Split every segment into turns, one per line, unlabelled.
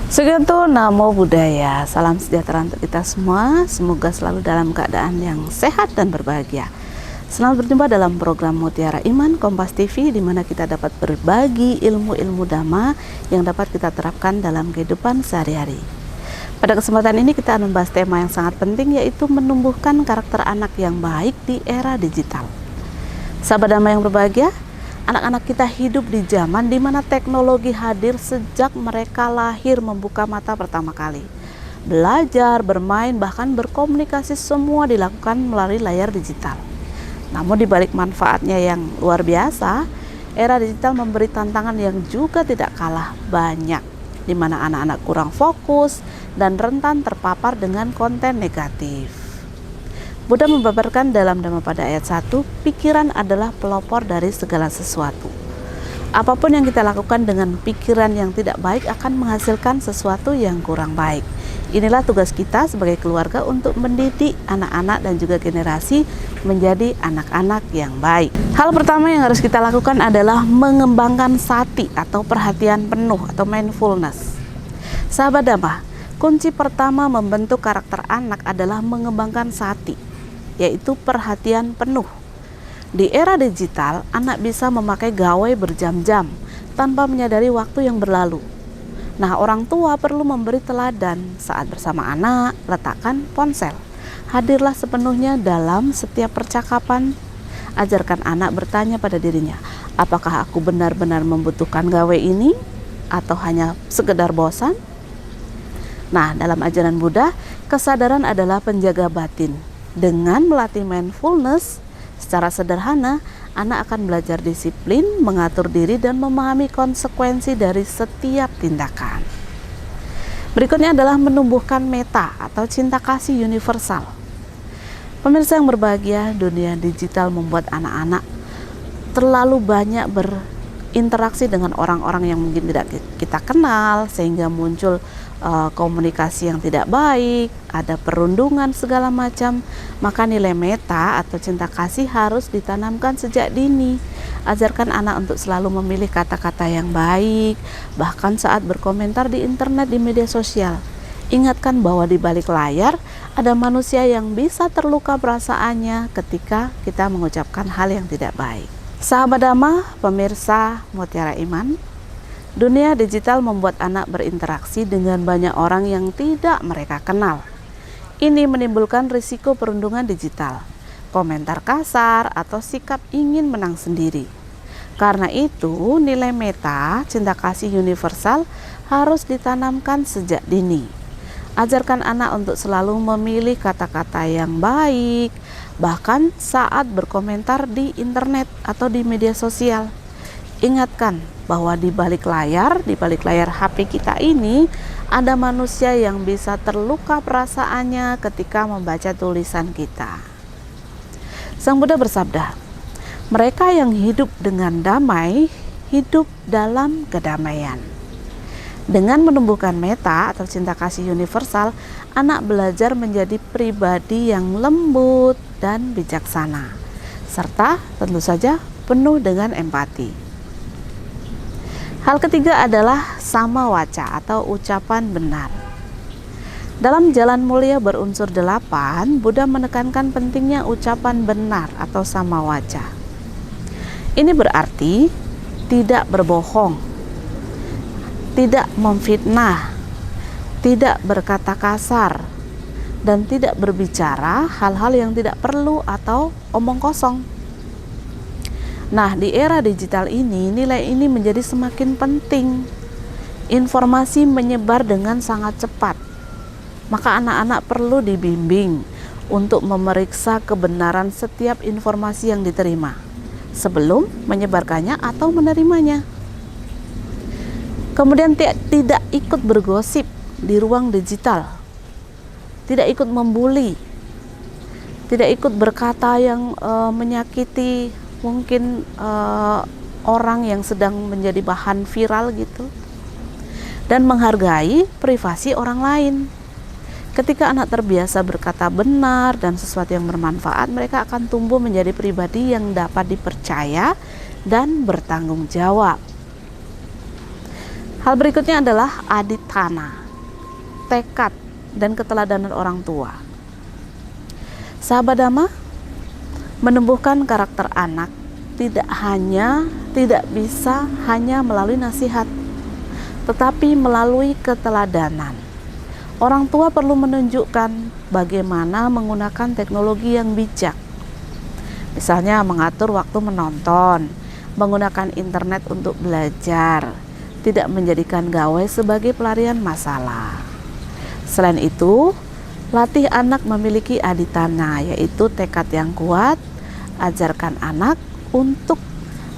Sugianto, Namo Buddhaya. Salam sejahtera untuk kita semua. Semoga selalu dalam keadaan yang sehat dan berbahagia. Selamat berjumpa dalam program Mutiara Iman Kompas TV, di mana kita dapat berbagi ilmu-ilmu Dhamma yang dapat kita terapkan dalam kehidupan sehari-hari. Pada kesempatan ini kita akan membahas tema yang sangat penting, yaitu menumbuhkan karakter anak yang baik di era digital. Sahabat Dhamma yang berbahagia, anak-anak kita hidup di zaman di mana teknologi hadir sejak mereka lahir, membuka mata pertama kali. Belajar, bermain, bahkan berkomunikasi semua dilakukan melalui layar digital. Namun di balik manfaatnya yang luar biasa, era digital memberi tantangan yang juga tidak kalah banyak, di mana anak-anak kurang fokus dan rentan terpapar dengan konten negatif. Buddha membabarkan dalam Dhammapada ayat 1, pikiran adalah pelopor dari segala sesuatu. Apapun yang kita lakukan dengan pikiran yang tidak baik akan menghasilkan sesuatu yang kurang baik. Inilah tugas kita sebagai keluarga untuk mendidik anak-anak dan juga generasi menjadi anak-anak yang baik. Hal pertama yang harus kita lakukan adalah mengembangkan sati atau perhatian penuh atau mindfulness. Sahabat Dhamma, kunci pertama membentuk karakter anak adalah mengembangkan sati, yaitu perhatian penuh. Di era digital, anak bisa memakai gawai berjam-jam tanpa menyadari waktu yang berlalu. Nah, orang tua perlu memberi teladan saat bersama anak, letakkan ponsel. Hadirlah sepenuhnya dalam setiap percakapan. Ajarkan anak bertanya pada dirinya, apakah aku benar-benar membutuhkan gawai ini atau hanya sekedar bosan? Nah, dalam ajaran Buddha, kesadaran adalah penjaga batin. Dengan melatih mindfulness secara sederhana, anak akan belajar disiplin, mengatur diri, dan memahami konsekuensi dari setiap tindakan. Berikutnya adalah menumbuhkan metta atau cinta kasih universal. Pemirsa yang berbahagia, dunia digital membuat anak-anak terlalu banyak berinteraksi dengan orang-orang yang mungkin tidak kita kenal, sehingga muncul komunikasi yang tidak baik, ada perundungan segala macam. Maka nilai metta atau cinta kasih harus ditanamkan sejak dini. Ajarkan anak untuk selalu memilih kata-kata yang baik, bahkan saat berkomentar di internet, di media sosial. Ingatkan bahwa di balik layar ada manusia yang bisa terluka perasaannya ketika kita mengucapkan hal yang tidak baik. Sahabat Dhamma, pemirsa Mutiara Iman, dunia digital membuat anak berinteraksi dengan banyak orang yang tidak mereka kenal. Ini menimbulkan risiko perundungan digital, komentar kasar, atau sikap ingin menang sendiri. Karena itu, nilai metta, cinta kasih universal, harus ditanamkan sejak dini. Ajarkan anak untuk selalu memilih kata-kata yang baik, bahkan saat berkomentar di internet atau di media sosial. Ingatkan bahwa di balik layar HP kita ini ada manusia yang bisa terluka perasaannya ketika membaca tulisan kita. Sang Buddha bersabda, mereka yang hidup dengan damai hidup dalam kedamaian. Dengan menumbuhkan metta atau cinta kasih universal, anak belajar menjadi pribadi yang lembut dan bijaksana, serta tentu saja penuh dengan empati. Hal ketiga adalah sama waca atau ucapan benar. Dalam Jalan Mulia berunsur 8, Buddha menekankan pentingnya ucapan benar atau sama waca. Ini berarti tidak berbohong, tidak memfitnah, tidak berkata kasar, dan tidak berbicara hal-hal yang tidak perlu atau omong kosong. Nah, di era digital ini, nilai ini menjadi semakin penting. Informasi menyebar dengan sangat cepat. Maka anak-anak perlu dibimbing untuk memeriksa kebenaran setiap informasi yang diterima sebelum menyebarkannya atau menerimanya. Kemudian tidak ikut bergosip di ruang digital. Tidak ikut membuli. Tidak ikut berkata yang menyakiti mungkin orang yang sedang menjadi bahan viral gitu, dan menghargai privasi orang lain. Ketika anak terbiasa berkata benar dan sesuatu yang bermanfaat, mereka akan tumbuh menjadi pribadi yang dapat dipercaya dan bertanggung jawab. Hal berikutnya adalah adithana, tekad dan keteladanan orang tua. Sahabat Dhamma, menumbuhkan karakter anak tidak bisa hanya melalui nasihat, tetapi melalui keteladanan. Orang tua perlu menunjukkan bagaimana menggunakan teknologi yang bijak. Misalnya mengatur waktu menonton, menggunakan internet untuk belajar, tidak menjadikan gawai sebagai pelarian masalah. Selain itu, latih anak memiliki adithana, yaitu tekad yang kuat. Ajarkan anak untuk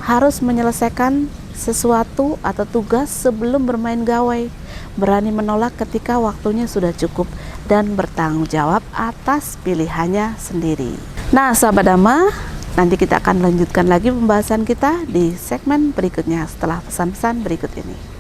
harus menyelesaikan sesuatu atau tugas sebelum bermain gawai, berani menolak ketika waktunya sudah cukup, dan bertanggung jawab atas pilihannya sendiri. Nah, sahabat Dhamma, nanti kita akan lanjutkan lagi pembahasan kita di segmen berikutnya setelah pesan-pesan berikut ini.